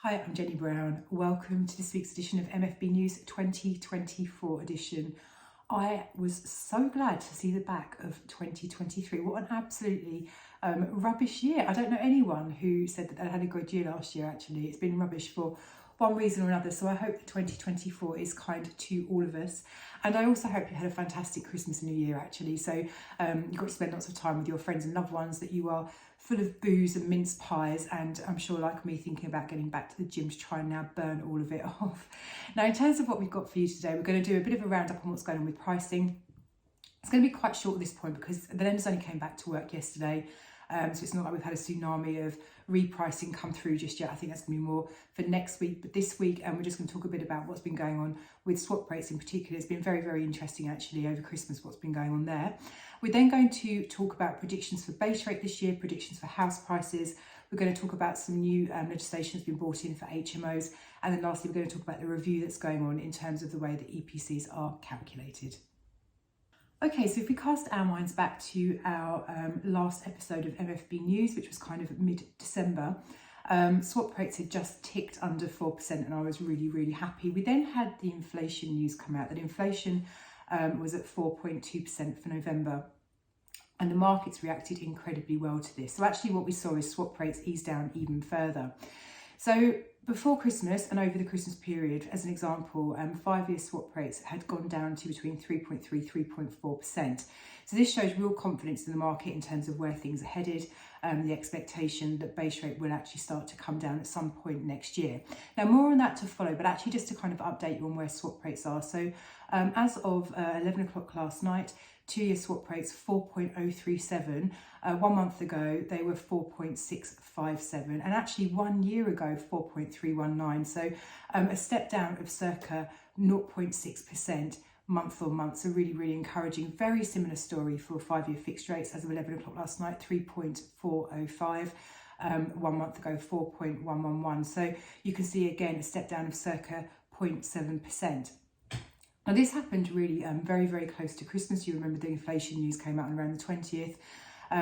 Hi, I'm Jenny Brown. Welcome to this week's edition of MFB News 2024 edition. I was so glad to see the back of 2023. What an absolutely rubbish year. I don't know anyone who said that they had a good year last year, actually. It's been rubbish for one reason or another. So I hope that 2024 is kind to all of us. And I also hope you had a fantastic Christmas and New Year, actually. So you got to spend lots of time with your friends and loved ones, that you are full of booze and mince pies, and I'm sure, like me, thinking about getting back to the gym to try and now burn all of it off. Now, in terms of what we've got for you today, we're going to do a bit of a roundup on what's going on with pricing. It's going to be quite short at this point because the lenders only came back to work yesterday. So it's not like we've had a tsunami of repricing come through just yet. I think that's going to be more for next week. But this week, we're just going to talk a bit about what's been going on with swap rates in particular. It's been very, very interesting actually over Christmas, what's been going on there. We're then going to talk about predictions for base rate this year, predictions for house prices. We're going to talk about some new legislation that's been brought in for HMOs. And then lastly, we're going to talk about the review that's going on in terms of the way that EPCs are calculated. Okay, so if we cast our minds back to our last episode of MFB News, which was kind of mid-December, swap rates had just ticked under 4% and I was really, really happy. We then had the inflation news come out, that inflation was at 4.2% for November, and the markets reacted incredibly well to this. So actually what we saw is swap rates ease down even further. So before Christmas and over the Christmas period, as an example, 5-year swap rates had gone down to between 3.3% to 3.4%. So this shows real confidence in the market in terms of where things are headed, the expectation that base rate will actually start to come down at some point next year. Now, more on that to follow, but actually just to kind of update you on where swap rates are. So as of 11 o'clock last night, 2-year swap rates 4.037. 1 month ago, they were 4.657. And actually 1 year ago, 4.319. So a step down of circa 0.6% month on month. So really, really encouraging. Very similar story for 5-year fixed rates as of 11 o'clock last night, 3.405. 1 month ago, 4.111. So you can see again a step down of circa 0.7%. Now this happened really very, very close to Christmas. You remember the inflation news came out around the 20th.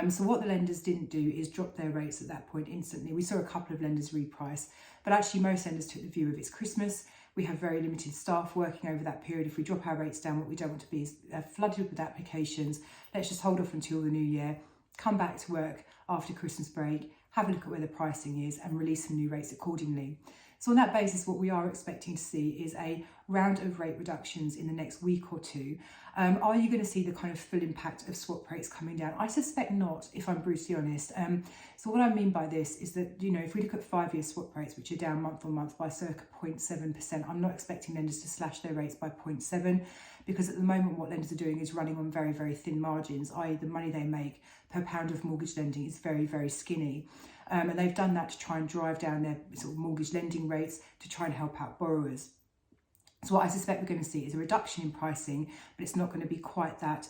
So what the lenders didn't do is drop their rates at that point instantly. We saw a couple of lenders reprice, but actually most lenders took the view of it's Christmas. We have very limited staff working over that period. If we drop our rates down, what we don't want to be is flooded with applications. Let's just hold off until the new year, come back to work after Christmas break, have a look at where the pricing is and release some new rates accordingly. So on that basis, what we are expecting to see is a round of rate reductions in the next week or two. Are you going to see the kind of full impact of swap rates coming down? I suspect not, if I'm brutally honest. So what I mean by this is that, you know, if we look at 5-year swap rates, which are down month on month by circa 0.7%, I'm not expecting lenders to slash their rates by 0.7, because at the moment what lenders are doing is running on very, very thin margins, i.e. the money they make per pound of mortgage lending is very, very skinny. And they've done that to try and drive down their sort of mortgage lending rates to try and help out borrowers. So what I suspect we're going to see is a reduction in pricing, but it's not going to be quite that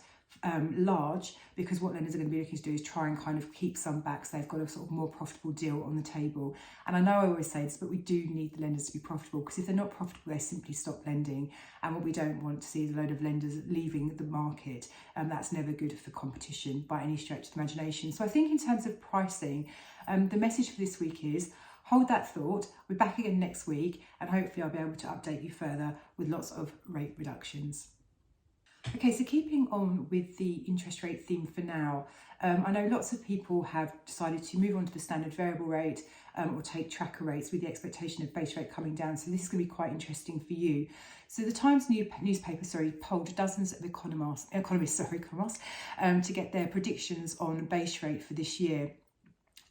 large, because what lenders are going to be looking to do is try and kind of keep some back so they've got a sort of more profitable deal on the table. And I know I always say this, but we do need the lenders to be profitable, because if they're not profitable, they simply stop lending. And what we don't want to see is a load of lenders leaving the market, and that's never good for competition by any stretch of the imagination. So I think in terms of pricing, the message for this week is hold that thought. We're back again next week, and hopefully I'll be able to update you further with lots of rate reductions. Okay, so keeping on with the interest rate theme for now, I know lots of people have decided to move on to the standard variable rate or take tracker rates with the expectation of base rate coming down. So this is going to be quite interesting for you. So the Times newspaper polled dozens of economists to get their predictions on base rate for this year.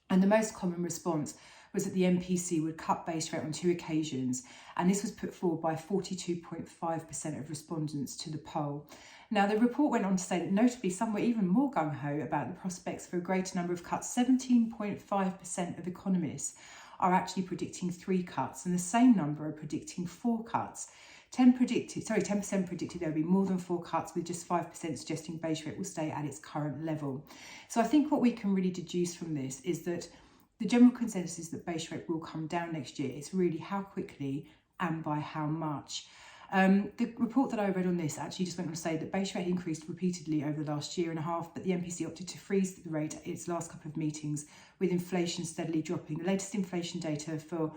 And the most common response was that the MPC would cut base rate on 2 occasions, and this was put forward by 42.5% of respondents to the poll. Now, the report went on to say that notably some were even more gung-ho about the prospects for a greater number of cuts. 17.5% of economists are actually predicting 3 cuts, and the same number are predicting 4 cuts. 10% predicted there will be more than 4 cuts, with just 5% suggesting base rate will stay at its current level. So I think what we can really deduce from this is that the general consensus is that base rate will come down next year. It's really how quickly and by how much. The report that I read on this actually just went on to say that base rate increased repeatedly over the last year and a half, but the MPC opted to freeze the rate at its last couple of meetings, with inflation steadily dropping. The latest inflation data for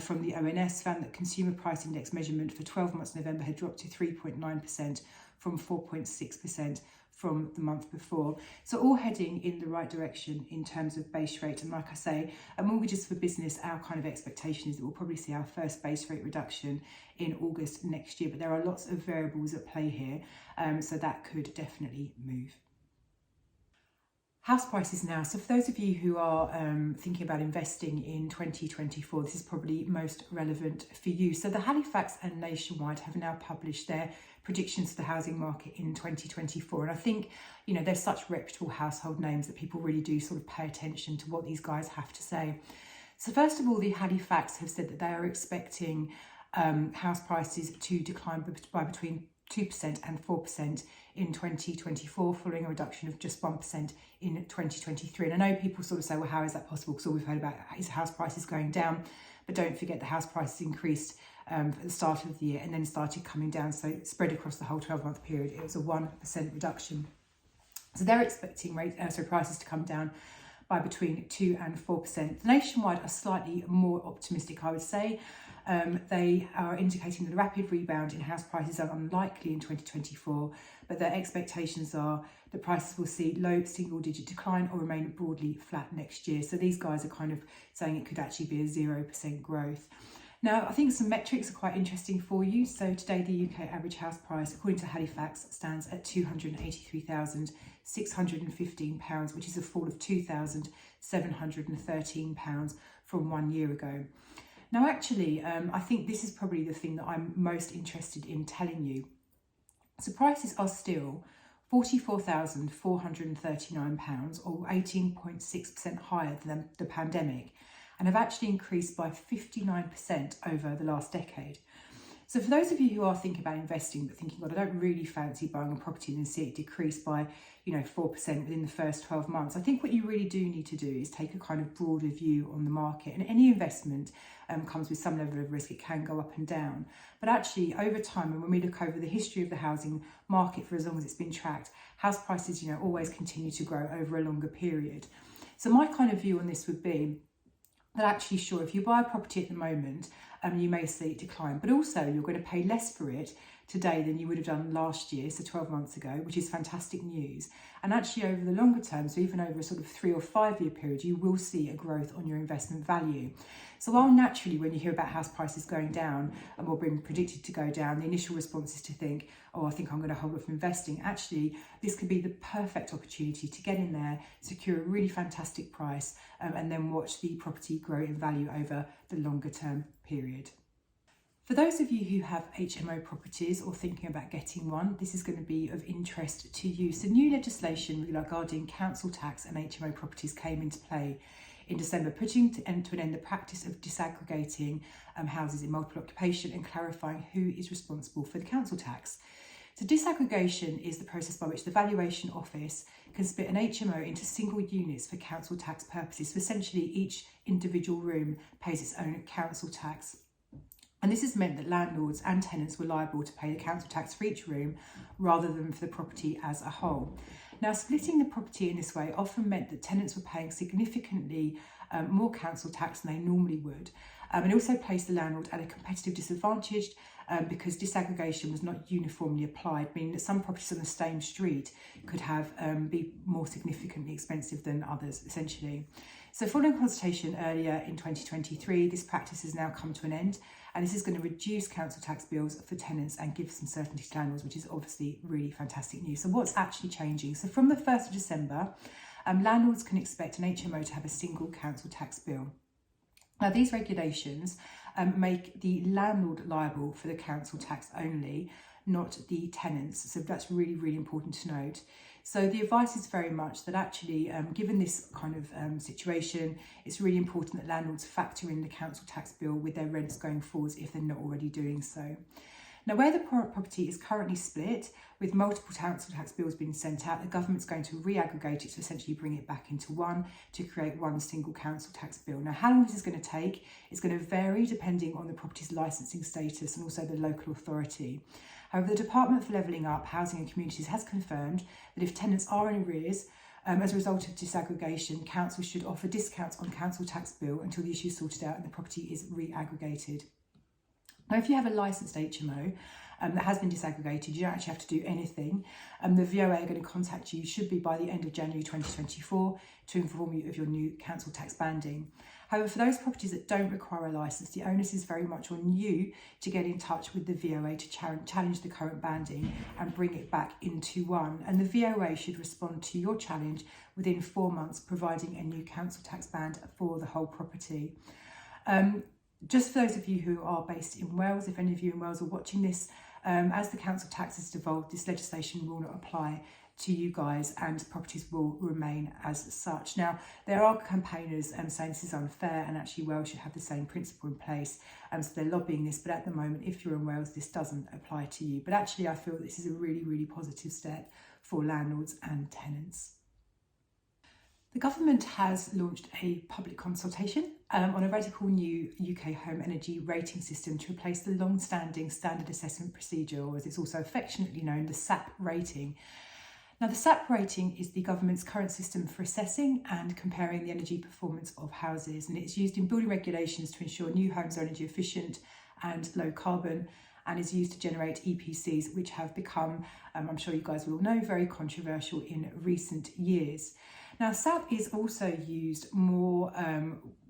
from the ONS found that consumer price index measurement for 12 months November had dropped to 3.9% from 4.6% from the month before. So all heading in the right direction in terms of base rate. And like I say, at Mortgages for Business, our kind of expectation is that we'll probably see our first base rate reduction in August next year. But there are lots of variables at play here, so that could definitely move. House prices now. So for those of you who are thinking about investing in 2024, this is probably most relevant for you. So the Halifax and Nationwide have now published their predictions for the housing market in 2024. And I think, you know, they're such reputable household names that people really do sort of pay attention to what these guys have to say. So first of all, the Halifax have said that they are expecting house prices to decline by between 2% and 4% in 2024, following a reduction of just 1% in 2023. And I know people sort of say, well, how is that possible? Because all we've heard about is house prices going down. But don't forget the house prices increased at the start of the year and then started coming down. So spread across the whole 12-month period, it was a 1% reduction. So they're expecting prices to come down by between 2 and 4%. The Nationwide are slightly more optimistic, I would say. They are indicating that a rapid rebound in house prices are unlikely in 2024, but their expectations are that prices will see low single-digit decline or remain broadly flat next year. So these guys are kind of saying it could actually be a 0% growth. Now, I think some metrics are quite interesting for you. So today, the UK average house price, according to Halifax, stands at £283,615, which is a fall of £2,713 from 1 year ago. Now, actually, I think this is probably the thing that I'm most interested in telling you. So prices are still £44,439 or 18.6% higher than the pandemic, and have actually increased by 59% over the last decade. So for those of you who are thinking about investing but thinking, well, I don't really fancy buying a property and see it decrease by, 4% within the first 12 months, I think what you really do need to do is take a kind of broader view on the market. And any investment comes with some level of risk. It can go up and down. But actually, over time, and when we look over the history of the housing market for as long as it's been tracked, house prices, always continue to grow over a longer period. So my kind of view on this would be that actually, sure, if you buy a property at the moment, you may see it decline, but also you're going to pay less for it today than you would have done last year, so 12 months ago, which is fantastic news. And actually over the longer term, so even over a sort of 3 or 5 year period, you will see a growth on your investment value. So while naturally when you hear about house prices going down and or being predicted to go down, the initial response is to think, oh, I think I'm going to hold off investing. Actually, this could be the perfect opportunity to get in there, secure a really fantastic price, and then watch the property grow in value over the longer term period. For those of you who have HMO properties or thinking about getting one, this is going to be of interest to you. So new legislation regarding council tax and HMO properties came into play in December, putting to an end the practice of disaggregating houses in multiple occupation and clarifying who is responsible for the council tax. So disaggregation is the process by which the Valuation Office can split an HMO into single units for council tax purposes. So essentially each individual room pays its own council tax. And this has meant that landlords and tenants were liable to pay the council tax for each room rather than for the property as a whole. Now, splitting the property in this way often meant that tenants were paying significantly more council tax than they normally would. And also placed the landlord at a competitive disadvantage because disaggregation was not uniformly applied, meaning that some properties on the same street could have be more significantly expensive than others, essentially. So following consultation earlier in 2023, this practice has now come to an end, and this is going to reduce council tax bills for tenants and give some certainty to landlords, which is obviously really fantastic news. So what's actually changing? So from the 1st of December, landlords can expect an HMO to have a single council tax bill. Now, these regulations make the landlord liable for the council tax only, not the tenants. So that's really, really important to note. So the advice is very much that actually, given this kind of situation, it's really important that landlords factor in the council tax bill with their rents going forwards if they're not already doing so. Now, where the property is currently split, with multiple council tax bills being sent out, the government's going to re-aggregate it to essentially bring it back into one to create one single council tax bill. Now, how long this is going to take is going to vary depending on the property's licensing status and also the local authority. However, the Department for Levelling Up, Housing and Communities has confirmed that if tenants are in arrears As a result of disaggregation, councils should offer discounts on council tax bill until the issue is sorted out and the property is re-aggregated. Now, if you have a licensed HMO that has been disaggregated, you don't actually have to do anything. The VOA are going to contact you, should be by the end of January 2024, to inform you of your new council tax banding. However, for those properties that don't require a licence, the onus is very much on you to get in touch with the VOA to challenge the current banding and bring it back into one. And the VOA should respond to your challenge within 4 months, providing a new council tax band for the whole property. Just for those of you who are based in Wales, if any of you in Wales are watching this, as the council tax has devolved, this legislation will not apply to you guys and properties will remain as such. Now, there are campaigners saying this is unfair and actually Wales should have the same principle in place, so they're lobbying this, but at the moment, if you're in Wales, this doesn't apply to you. But actually, I feel this is a really, really positive step for landlords and tenants. The government has launched a public consultation on a radical new UK home energy rating system to replace the long-standing standard assessment procedure, or as it's also affectionately known, the SAP rating. Now, the SAP rating is the government's current system for assessing and comparing the energy performance of houses, and it's used in building regulations to ensure new homes are energy efficient and low carbon, and is used to generate EPCs, which have become, I'm sure you guys will all know, very controversial in recent years. Now, SAP is also used more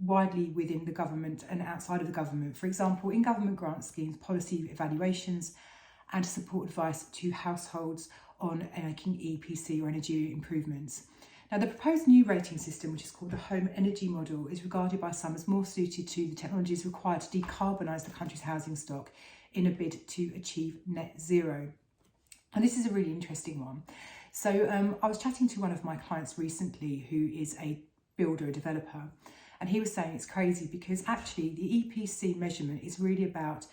widely within the government and outside of the government. For example, in government grant schemes, policy evaluations and support advice to households on making EPC or energy improvements. Now, the proposed new rating system, which is called the Home Energy Model, is regarded by some as more suited to the technologies required to decarbonise the country's housing stock in a bid to achieve net zero. And this is a really interesting one. So I was chatting to one of my clients recently who is a builder, a developer, and he was saying it's crazy because actually the EPC measurement is really about,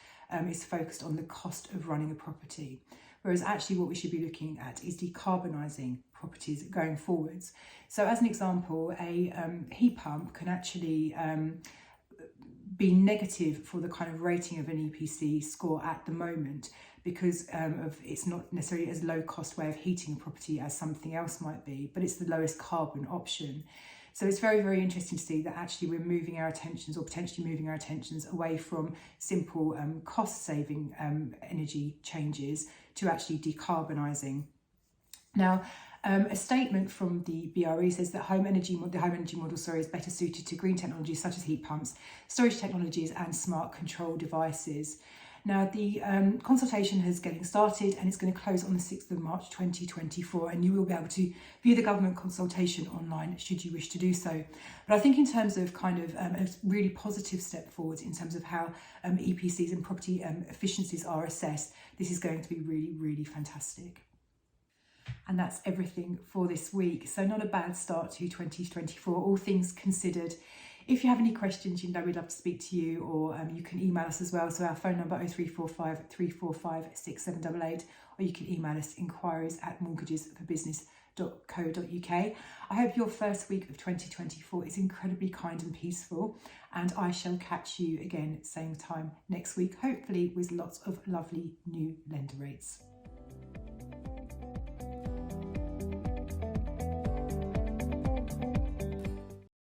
is focused on the cost of running a property. Whereas actually what we should be looking at is decarbonising properties going forwards. So as an example, a heat pump can actually be negative for the kind of rating of an EPC score at the moment because of it's not necessarily as low cost way of heating a property as something else might be, but it's the lowest carbon option. So it's very, very interesting to see that actually we're moving our attentions or potentially moving our attentions away from simple cost saving energy changes to actually decarbonising. Now, a statement from the BRE says that the home energy model is better suited to green technologies such as heat pumps, storage technologies and smart control devices. Now, the consultation is getting started and it's going to close on the 6th of March 2024, and you will be able to view the government consultation online should you wish to do so. But I think in terms of kind of a really positive step forward in terms of how EPCs and property efficiencies are assessed, this is going to be really, really fantastic. And that's everything for this week. So not a bad start to 2024, all things considered. If you have any questions, you know we'd love to speak to you, or you can email us as well. So our phone number 0345 345 6788, or you can email us inquiries@mortgagesforbusiness.co.uk. I hope your first week of 2024 is incredibly kind and peaceful, and I shall catch you again same time next week, hopefully with lots of lovely new lender rates.